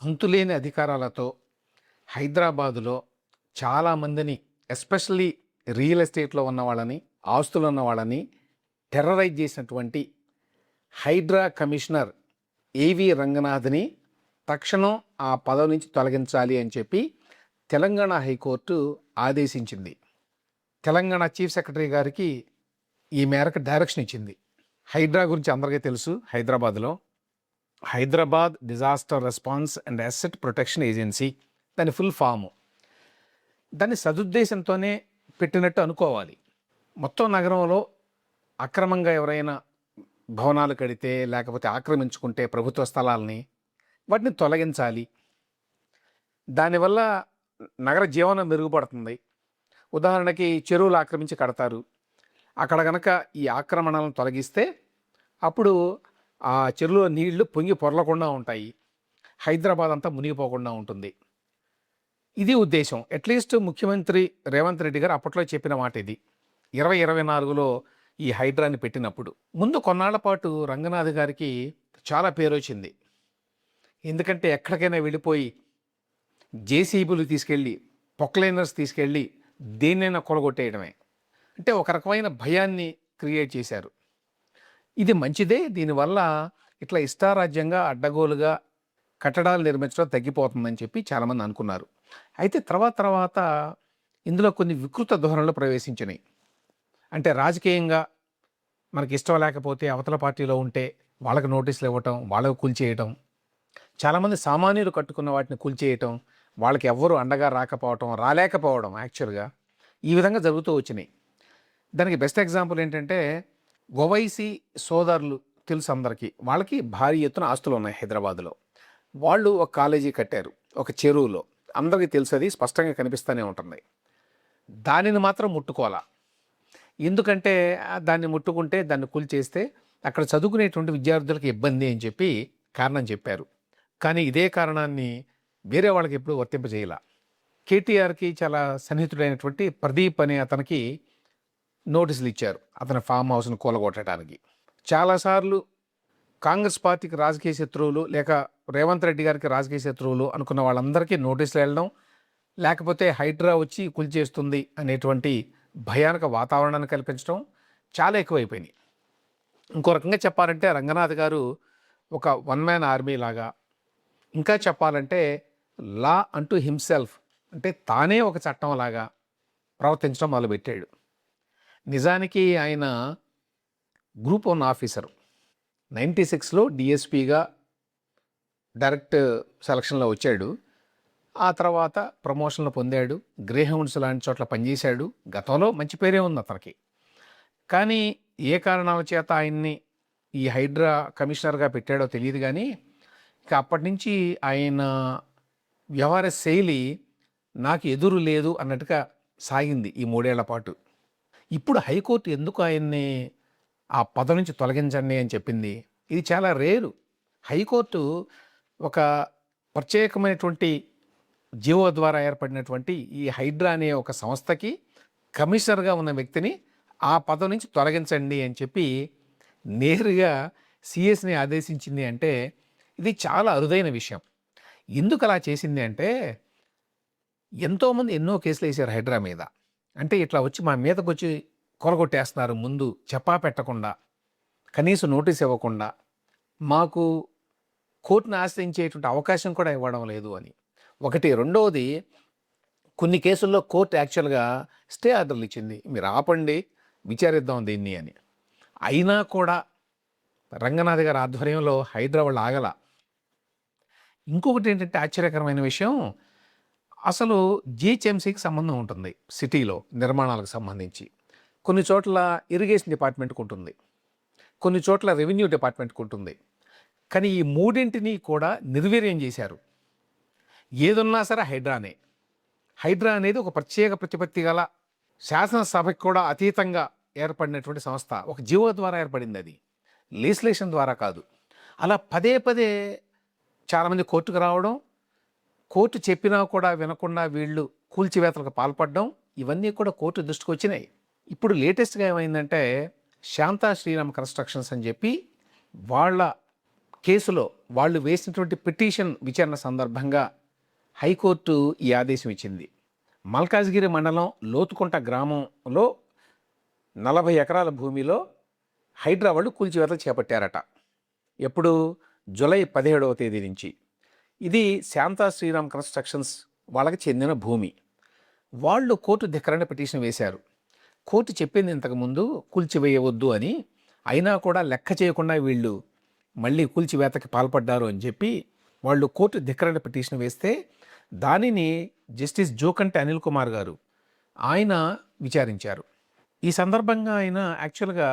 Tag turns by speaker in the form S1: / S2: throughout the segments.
S1: అంతులేని అధికారాలతో హైదరాబాదులో చాలామందిని, ఎస్పెషల్లీ రియల్ ఎస్టేట్లో ఉన్న వాళ్ళని, ఆస్తులు ఉన్న వాళ్ళని టెర్రరైజ్ చేసినటువంటి హైడ్రా కమిషనర్ ఏవి రంగనాథ్ని తక్షణం ఆ పదవి నుంచి తొలగించాలి అని చెప్పి తెలంగాణ హైకోర్టు ఆదేశించింది. తెలంగాణ చీఫ్ సెక్రటరీ గారికి ఈ మేరకు డైరెక్షన్ ఇచ్చింది. హైడ్రా గురించి అందరికీ తెలుసు. Hyderabad disaster response and asset protection agency, దాని ఫుల్ ఫాము. దాన్ని సదుద్దేశంతోనే పెట్టినట్టు అనుకోవాలి. మొత్తం నగరంలో అక్రమంగా ఎవరైనా భవనాలు కడితే లేకపోతే ఆక్రమించుకుంటే ప్రభుత్వ స్థలాల్ని వాటిని తొలగించాలి. దానివల్ల నగర జీవనం మెరుగుపడుతుంది. ఉదాహరణకి చెరువులు ఆక్రమించి కడతారు. అక్కడ కనుక ఈ ఆక్రమణలను తొలగిస్తే అప్పుడు ఆ చెరువులో నీళ్లు పొంగి పొరలకుండా ఉంటాయి. హైదరాబాద్ అంతా మునిగిపోకుండా ఉంటుంది. ఇది ఉద్దేశం. అట్లీస్ట్ ముఖ్యమంత్రి రేవంత్ రెడ్డి గారు అప్పట్లో చెప్పిన మాట ఇది 2024లో ఈ హైడ్రాని పెట్టినప్పుడు. ముందు కొన్నాళ్ల పాటు రంగనాథ్ గారికి చాలా పేరు వచ్చింది. ఎందుకంటే ఎక్కడికైనా వెళ్ళిపోయి జేసీబీలు తీసుకెళ్ళి, పొక్లైనర్స్ తీసుకెళ్ళి దేన్నైనా కొలగొట్టేయడమే. అంటే ఒక రకమైన భయాన్ని క్రియేట్ చేశారు. ఇది మంచిదే. దీనివల్ల ఇట్లా ఇష్టారాజ్యంగా అడ్డగోలుగా కట్టడాలు నిర్మించడం తగ్గిపోతుందని చెప్పి చాలామంది అనుకున్నారు. అయితే తర్వాత ఇందులో కొన్ని వికృత ధోరణులు ప్రవేశించినాయి. అంటే రాజకీయంగా మనకి ఇష్టం లేకపోతే అవతల పార్టీలో ఉంటే వాళ్ళకి నోటీసులు ఇవ్వటం, వాళ్ళకు కూల్చేయటం, చాలామంది సామాన్యులు కట్టుకున్న వాటిని కూల్చేయటం, వాళ్ళకి ఎవ్వరూ అండగా రాలేకపోవడం యాక్చువల్గా ఈ విధంగా జరుగుతూ వచ్చినాయి. దానికి బెస్ట్ ఎగ్జాంపుల్ ఏంటంటే ఓవైసీ సోదరులు తెలుసు అందరికీ. వాళ్ళకి భారీ ఎత్తున ఆస్తులు ఉన్నాయి హైదరాబాదులో. వాళ్ళు ఒక కాలేజీ కట్టారు ఒక చెరువులో. అందరికీ తెలుసు, అది స్పష్టంగా కనిపిస్తూనే ఉంటుంది. దానిని మాత్రం ముట్టుకోవాలా. ఎందుకంటే దాన్ని ముట్టుకుంటే, దాన్ని కూల్చేస్తే అక్కడ చదువుకునేటువంటి విద్యార్థులకు ఇబ్బంది అని చెప్పి కారణం చెప్పారు. కానీ ఇదే కారణాన్ని వేరే వాళ్ళకి ఎప్పుడు వర్తింపజేయాల. కేటీఆర్కి చాలా సన్నిహితుడైనటువంటి ప్రదీప్ అనే అతనికి నోటీసులు ఇచ్చారు అతని ఫామ్ హౌస్ను కూలగొట్టడానికి. చాలాసార్లు కాంగ్రెస్ పార్టీకి రాజకీయ శత్రువులు, లేక రేవంత్ రెడ్డి గారికి రాజకీయ శత్రువులు అనుకున్న వాళ్ళందరికీ నోటీసులు వెళ్ళడం, లేకపోతే హైడ్రా వచ్చి కూల్చేస్తుంది అనేటువంటి భయానక వాతావరణాన్ని కల్పించడం చాలా ఎక్కువైపోయినాయి. ఇంకో రకంగా చెప్పాలంటే రంగనాథ్ గారు ఒక వన్ మ్యాన్ ఆర్మీ లాగా, ఇంకా చెప్పాలంటే లా అంటూ హిమ్సెల్ఫ్, అంటే తానే ఒక చట్టం లాగా ప్రవర్తించడం మొదలుపెట్టాడు. నిజానికి ఆయన గ్రూప్ 1 ఆఫీసరు. 96లో డిఎస్పీగా డైరెక్ట్ సెలక్షన్లో వచ్చాడు. ఆ తర్వాత ప్రమోషన్లు పొందాడు. గ్రేహౌండ్స్ లాంటి చోట్ల పనిచేశాడు. గతంలో మంచి పేరే ఉంది అతనికి. కానీ ఏ కారణాల చేత ఆయన్ని ఈ హైడ్రా కమిషనర్గా పెట్టాడో తెలియదు. కానీ ఇక అప్పటి నుంచి ఆయన వ్యవహార శైలి నాకు ఎదురు లేదు అన్నట్టుగా సాగింది ఈ 3 ఏళ్ల పాటు. ఇప్పుడు హైకోర్టు ఎందుకు ఆయన్ని ఆ పదవి నుంచి తొలగించండి అని చెప్పింది? ఇది చాలా రేరు. హైకోర్టు ఒక ప్రత్యేకమైనటువంటి జీవో ద్వారా ఏర్పడినటువంటి ఈ హైడ్రా అనే ఒక సంస్థకి కమిషనర్గా ఉన్న వ్యక్తిని ఆ పదవి నుంచి తొలగించండి అని చెప్పి నేరుగా సిఎస్ని ఆదేశించింది. అంటే ఇది చాలా అరుదైన విషయం. ఎందుకు అలా చేసింది అంటే, ఎంతోమంది ఎన్నో కేసులు వేసారు హైడ్రా మీద. అంటే ఇట్లా వచ్చి మా మీదకి వచ్చి కొలగొట్టేస్తున్నారు, ముందు చెప్పా పెట్టకుండా, కనీసం నోటీస్ ఇవ్వకుండా, మాకు కోర్టును ఆశ్రయించేటువంటి అవకాశం కూడా ఇవ్వడం లేదు అని ఒకటి. రెండవది, కొన్ని కేసుల్లో కోర్టు యాక్చువల్గా స్టే ఆర్డర్లు ఇచ్చింది, మీరు ఆపండి, విచారిద్దాం దీన్ని అని. అయినా కూడా రంగనాథ్ గారి ఆధ్వర్యంలో హైడ్రా వాళ్ళు ఆగల. ఇంకొకటి ఏంటంటే ఆశ్చర్యకరమైన విషయం, అసలు జిహెచ్ఎంసీకి సంబంధం ఉంటుంది సిటీలో నిర్మాణాలకు సంబంధించి. కొన్ని చోట్ల ఇరిగేషన్ డిపార్ట్మెంట్కి ఉంటుంది, కొన్ని చోట్ల రెవెన్యూ డిపార్ట్మెంట్కి ఉంటుంది. కానీ ఈ మూడింటిని కూడా నిర్వీర్యం చేశారు. ఏదున్నా సరే హైడ్రానే. హైడ్రా అనేది ఒక ప్రత్యేక ప్రతిపత్తి గల, శాసనసభకి కూడా అతీతంగా ఏర్పడినటువంటి సంస్థ. ఒక జీవో ద్వారా ఏర్పడింది, అది లీజిస్లేషన్ ద్వారా కాదు. అలా పదే చాలామంది కోర్టుకు రావడం, కోర్టు చెప్పినా కూడా వినకుండా వీళ్ళు కూల్చివేతలకు పాల్పడడం, ఇవన్నీ కూడా కోర్టు దృష్టికి వచ్చినాయి. ఇప్పుడు లేటెస్ట్గా ఏమైందంటే, శాంతా శ్రీరామ్ కన్స్ట్రక్షన్స్ అని చెప్పి వాళ్ళ కేసులో వాళ్ళు వేసినటువంటి పిటిషన్ విచారణ సందర్భంగా హైకోర్టు ఈ ఆదేశం ఇచ్చింది. మల్కాజ్గిరి మండలం లోతుకుంట గ్రామంలో 40 ఎకరాల భూమిలో హైడ్రా వాళ్ళు కూల్చివేతలు చేపట్టారట. ఎప్పుడు? జూలై 17వ తేదీ నుంచి. ఇది శాంతా శ్రీరామ్ కన్స్ట్రక్షన్స్ వాళ్ళకి చెందిన భూమి. వాళ్ళు కోర్టు ధిక్కరణ పిటిషన్ వేశారు. కోర్టు చెప్పింది ఇంతకుముందు కూల్చివేయవద్దు అని, అయినా కూడా లెక్క చేయకుండా వీళ్ళు మళ్ళీ కూల్చివేతకి పాల్పడ్డారు అని చెప్పి వాళ్ళు కోర్టు ధిక్కరణ పిటిషన్ వేస్తే దానిని జస్టిస్ జోకంటి అనిల్ కుమార్ గారు ఆయన విచారించారు. ఈ సందర్భంగా ఆయన యాక్చువల్గా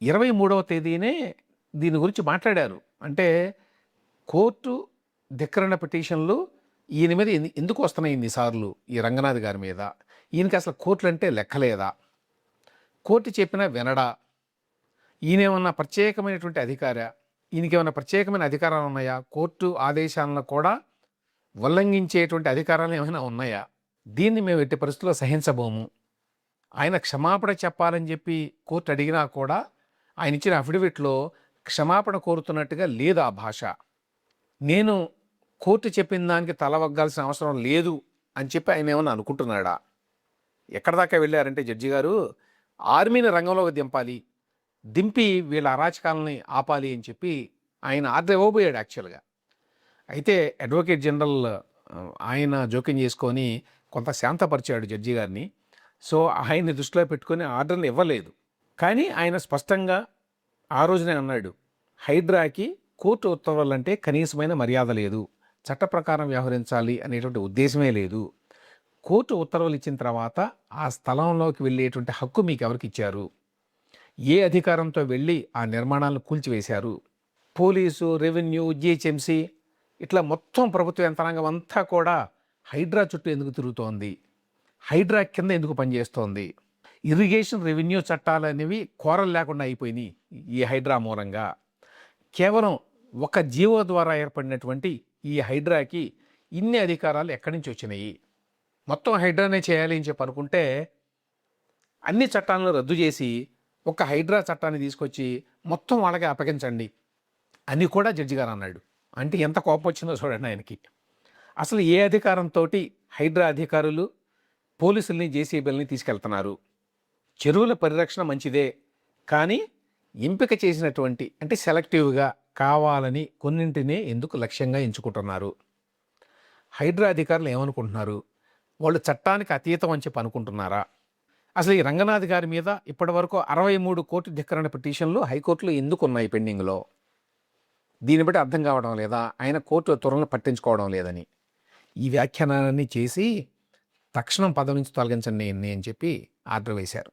S1: 23వ తేదీనే దీని గురించి మాట్లాడారు. అంటే కోర్టు ధిక్కరణ పిటిషన్లు ఈయన మీద ఎందుకు వస్తున్నాయి ఇన్నిసార్లు, ఈ రంగనాథ్ గారి మీద? ఈయనకి అసలు కోర్టులు అంటే లెక్కలేదా? కోర్టు చెప్పినా వినడా? ఈయనేమన్నా ప్రత్యేకమైనటువంటి అధికారా? ఈయనకేమన్నా ప్రత్యేకమైన అధికారాలు ఉన్నాయా? కోర్టు ఆదేశాలను కూడా ఉల్లంఘించేటువంటి అధికారాలు ఏమైనా ఉన్నాయా? దీన్ని మేము ఎట్టి పరిస్థితుల్లో సహించబోము. ఆయన క్షమాపణ చెప్పాలని చెప్పి కోర్టు అడిగినా కూడా ఆయన ఇచ్చిన అఫిడవిట్లో క్షమాపణ కోరుతున్నట్టుగా లేదు ఆ భాష. నేను కోర్టు చెప్పిన దానికి తల వగ్గాల్సిన అవసరం లేదు అని చెప్పి ఆయన ఏమన్నా అనుకుంటున్నాడా? ఎక్కడ దాకా వెళ్ళారంటే జడ్జి గారు ఆర్మీని రంగంలోకి దింపి వీళ్ళ అరాచకాలని ఆపాలి అని చెప్పి ఆయన ఆర్డర్ ఇవ్వబోయాడు యాక్చువల్గా. అయితే అడ్వకేట్ జనరల్ ఆయన జోక్యం చేసుకొని కొంత శాంతపరిచాడు జడ్జి గారిని. సో ఆయన్ని దృష్టిలో పెట్టుకొని ఆర్డర్ని ఇవ్వలేదు. కానీ ఆయన స్పష్టంగా ఆ రోజునే అన్నాడు, హైడ్రాకి కోర్టు ఉత్తర్వులంటే కనీసమైన మర్యాద లేదు, చట్ట ప్రకారం వ్యవహరించాలి అనేటువంటి ఉద్దేశమే లేదు. కోర్టు ఉత్తర్వులు ఇచ్చిన తర్వాత ఆ స్థలంలోకి వెళ్ళేటువంటి హక్కు మీకు ఎవరికి ఇచ్చారు? ఏ అధికారంతో వెళ్ళి ఆ నిర్మాణాలను కూల్చివేశారు? పోలీసు, రెవెన్యూ, జిహెచ్ఎంసీ ఇట్లా మొత్తం ప్రభుత్వ యంత్రాంగం అంతా కూడా హైడ్రా చుట్టూ ఎందుకు తిరుగుతోంది? హైడ్రా కింద ఎందుకు పనిచేస్తోంది? ఇరిగేషన్, రెవెన్యూ చట్టాలు అనేవి కోరలు లేకుండా అయిపోయినాయి ఈ హైడ్రా మూలంగా. కేవలం ఒక జీవో ద్వారా ఏర్పడినటువంటి ఈ హైడ్రాకి ఇన్ని అధికారాలు ఎక్కడి నుంచి వచ్చినాయి? మొత్తం హైడ్రానే చేయాలి అని చెప్పి అనుకుంటే అన్ని చట్టాలను రద్దు చేసి ఒక హైడ్రా చట్టాన్ని తీసుకొచ్చి మొత్తం వాళ్ళకి అప్పగించండి అని కూడా జడ్జి గారు అన్నాడు. అంటే ఎంత కోపం వచ్చిందో చూడండి ఆయనకి. అసలు ఏ అధికారంతో హైడ్రా అధికారులు పోలీసుల్ని, జేసీబీలని తీసుకెళ్తున్నారు? చెరువుల పరిరక్షణ మంచిదే, కానీ ఎంపిక చేసినటువంటి అంటే సెలెక్టివ్గా కావాలని కొన్నింటినే ఎందుకు లక్ష్యంగా ఎంచుకుంటున్నారు? హైడ్రా అధికారులు ఏమనుకుంటున్నారు? వాళ్ళు చట్టానికి అతీతం అని చెప్పి అనుకుంటున్నారా? అసలు ఈ రంగనాథ్ గారి మీద ఇప్పటివరకు 63 కోర్టు ధిక్కరణ పిటిషన్లు హైకోర్టులో ఎందుకు ఉన్నాయి పెండింగ్లో? దీన్ని బట్టి అర్థం కావడం లేదా ఆయన కోర్టు త్వరలో పట్టించుకోవడం లేదని ఈ వ్యాఖ్యానాన్ని చేసి తక్షణం పదవి నుంచి తొలగించండి అని చెప్పి ఆర్డర్ వేశారు.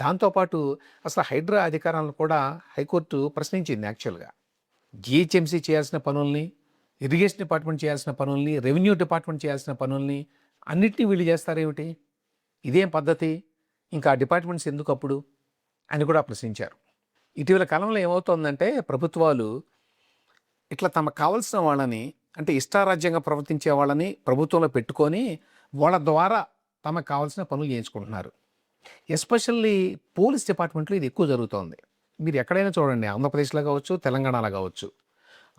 S1: దాంతోపాటు అసలు హైడ్రా అధికారాలను కూడా హైకోర్టు ప్రశ్నించింది. యాక్చువల్గా జిహెచ్ఎంసీ చేయాల్సిన పనుల్ని, ఇరిగేషన్ డిపార్ట్మెంట్ చేయాల్సిన పనుల్ని, రెవెన్యూ డిపార్ట్మెంట్ చేయాల్సిన పనుల్ని అన్నిటినీ వీళ్ళు చేస్తారేమిటి? ఇదేం పద్ధతి? ఇంకా ఆ డిపార్ట్మెంట్స్ ఎందుకు అప్పుడు అని కూడా ప్రశ్నించారు. ఇటీవల కాలంలో ఏమవుతోందంటే ప్రభుత్వాలు ఇట్లా తమకు కావాల్సిన వాళ్ళని, అంటే ఇష్టారాజ్యంగా ప్రవర్తించే వాళ్ళని ప్రభుత్వంలో పెట్టుకొని వాళ్ళ ద్వారా తమకు కావాల్సిన పనులు చేయించుకుంటున్నారు. ఎస్పెషల్లీ పోలీస్ డిపార్ట్మెంట్లో ఇది ఎక్కువ జరుగుతోంది. మీరు ఎక్కడైనా చూడండి, ఆంధ్రప్రదేశ్లో కావచ్చు, తెలంగాణలో కావచ్చు,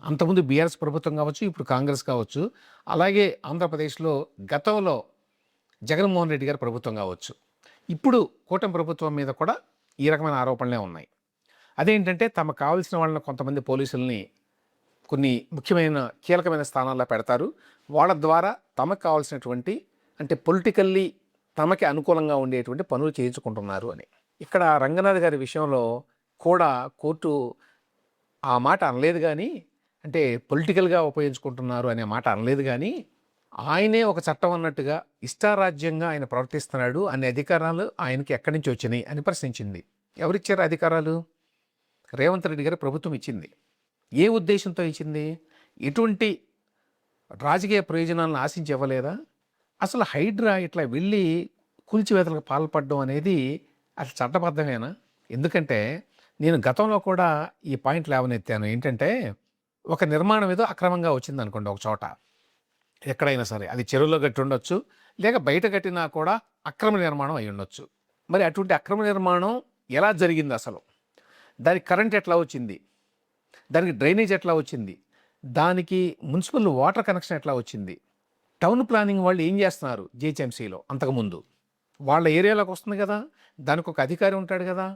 S1: అంతకుముందు బీఆర్ఎస్ ప్రభుత్వం కావచ్చు, ఇప్పుడు కాంగ్రెస్ కావచ్చు, అలాగే ఆంధ్రప్రదేశ్లో గతంలో జగన్మోహన్ రెడ్డి గారి ప్రభుత్వం కావచ్చు, ఇప్పుడు కూటమి ప్రభుత్వం మీద కూడా ఈ రకమైన ఆరోపణలే ఉన్నాయి. అదేంటంటే తమకు కావాల్సిన వాళ్ళని కొంతమంది పోలీసుల్ని కొన్ని ముఖ్యమైన కీలకమైన స్థానాల్లో పెడతారు. వాళ్ళ ద్వారా తమకు కావాల్సినటువంటి అంటే పొలిటికల్లీ తమకి అనుకూలంగా ఉండేటువంటి పనులు చేయించుకుంటున్నారు అని. ఇక్కడ రంగనాథ్ గారి విషయంలో కూడా కోర్టు ఆ మాట అనలేదు, కానీ అంటే పొలిటికల్గా ఉపయోగించుకుంటున్నారు అనే మాట అనలేదు, కానీ ఆయనే ఒక చట్టం అన్నట్టుగా ఇష్టారాజ్యంగా ఆయన ప్రవర్తిస్తున్నాడు అనే అధికారాలు ఆయనకి ఎక్కడి నుంచి వచ్చినాయి అని ప్రశ్నించింది. ఎవరిచ్చారు అధికారాలు? రేవంత్ రెడ్డి గారి ప్రభుత్వం ఇచ్చింది. ఏ ఉద్దేశంతో ఇచ్చింది? ఎటువంటి రాజకీయ ప్రయోజనాలను ఆశించి ఇవ్వలేదా? అసలు హైడ్రా ఇట్లా వెళ్ళి కూల్చివేతలకు పాల్పడడం అనేది అసలు చట్టబద్ధమేనా? ఎందుకంటే నేను గతంలో కూడా ఈ పాయింట్ లేవనెత్తాను. ఏంటంటే ఒక నిర్మాణం ఏదో అక్రమంగా వచ్చింది అనుకోండి ఒక చోట, ఎక్కడైనా సరే, అది చెరువులో కట్టి ఉండొచ్చు, లేక బయట కట్టినా కూడా అక్రమ నిర్మాణం అయి ఉండొచ్చు. మరి అటువంటి అక్రమ నిర్మాణం ఎలా జరిగింది? అసలు దానికి కరెంట్ ఎట్లా వచ్చింది? దానికి డ్రైనేజ్ ఎట్లా వచ్చింది, దానికి మున్సిపల్ వాటర్ కనెక్షన్ ఎట్లా వచ్చింది, టౌన్ ప్లానింగ్ వాళ్ళు ఏం చేస్తున్నారు జిహెచ్ఎంసీలో అంతకుముందు, వాళ్ళ ఏరియాలోకి వస్తుంది కదా, దానికి ఒక అధికారి ఉంటాడు కదా.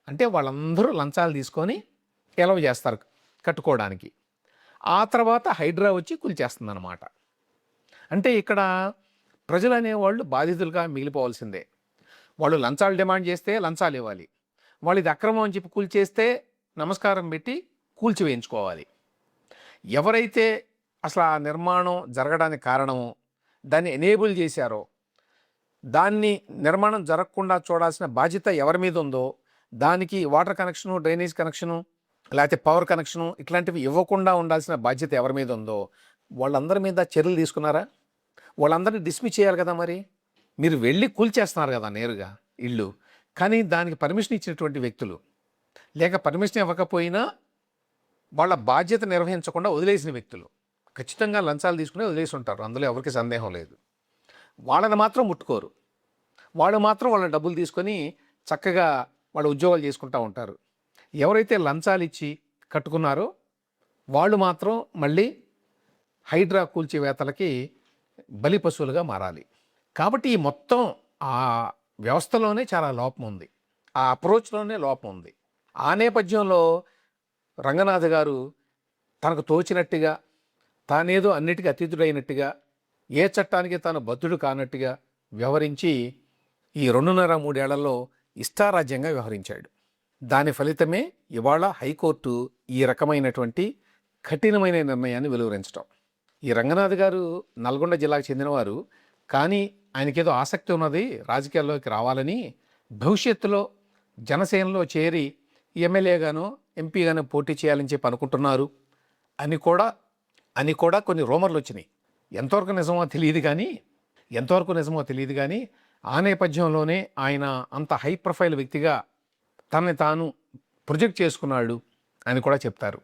S1: అంటే వాళ్ళందరూ లంచాలు తీసుకొని ఎలవ చేస్తారు కట్టుకోవడానికి. ఆ తర్వాత హైడ్రా వచ్చి కూల్చేస్తుంది అన్నమాట. అంటే ఇక్కడ ప్రజలు అనేవాళ్ళు బాధితులుగా మిగిలిపోవాల్సిందే. వాళ్ళు లంచాలు డిమాండ్ చేస్తే లంచాలు ఇవ్వాలి, వాళ్ళు ఇది అక్రమం అని చెప్పి కూల్చేస్తే నమస్కారం పెట్టి కూల్చివేయించుకోవాలి. ఎవరైతే అసలు ఆ నిర్మాణం జరగడానికి కారణమో, దాన్ని ఎనేబుల్ చేశారో, దాన్ని నిర్మాణం జరగకుండా చూడాల్సిన బాధ్యత ఎవరి మీద ఉందో, దానికి వాటర్ కనెక్షను, డ్రైనేజ్ కనెక్షను, లేకపోతే పవర్ కనెక్షను ఇట్లాంటివి ఇవ్వకుండా ఉండాల్సిన బాధ్యత ఎవరి మీద ఉందో వాళ్ళందరి మీద చర్యలు తీసుకున్నారా? వాళ్ళందరినీ డిస్మిస్ చేయాలి కదా. మరి మీరు వెళ్ళి కూల్చేస్తున్నారు కదా నేరుగా ఇల్లు, కానీ దానికి పర్మిషన్ ఇచ్చినటువంటి వ్యక్తులు, లేక పర్మిషన్ ఇవ్వకపోయినా వాళ్ళ బాధ్యత నిర్వహించకుండా వదిలేసిన వ్యక్తులు ఖచ్చితంగా లంచాలు తీసుకుని వదిలేసి ఉంటారు, అందులో ఎవరికి సందేహం లేదు. వాళ్ళని మాత్రం ముట్టుకోరు. వాళ్ళు మాత్రం వాళ్ళ డబ్బులు తీసుకొని చక్కగా వాళ్ళ ఉద్యోగాలు చేసుకుంటూ ఉంటారు. ఎవరైతే లంచాలు ఇచ్చి కట్టుకున్నారో వాళ్ళు మాత్రం మళ్ళీ హైడ్రా కూల్చివేతలకి బలి పశువులుగా మారాలి. కాబట్టి ఈ మొత్తం ఆ వ్యవస్థలోనే చాలా లోపం ఉంది, ఆ అప్రోచ్లోనే లోపం ఉంది. ఆ నేపథ్యంలో రంగనాథ్ గారు తనకు తోచినట్టుగా, తానేదో అన్నిటికీ అతీతుడైనట్టుగా, ఏ చట్టానికి తాను బద్ధుడు కానట్టుగా వ్యవహరించి ఈ 2.5-3 ఏళ్లలో ఇష్టారాజ్యంగా వ్యవహరించాడు. దాని ఫలితమే ఇవాళ హైకోర్టు ఈ రకమైనటువంటి కఠినమైన నిర్ణయాన్ని వెలువరించడం. ఈ రంగనాథ్ గారు నల్గొండ జిల్లాకు చెందినవారు, కానీ ఆయనకేదో ఆసక్తి ఉన్నది రాజకీయాల్లోకి రావాలని, భవిష్యత్తులో జనసేనలో చేరి ఎమ్మెల్యేగానో ఎంపీగానో పోటీ చేయాలని చెప్పి అనుకుంటున్నారు అని కూడా కొన్ని రూమర్లు వచ్చినాయి. ఎంతవరకు నిజమో తెలియదు కానీ ఆ నేపథ్యంలోనే ఆయన అంత హై ప్రొఫైల్ వ్యక్తిగా తనని తాను ప్రొజెక్ట్ చేసుకున్నాడు అని కూడా చెప్తారు.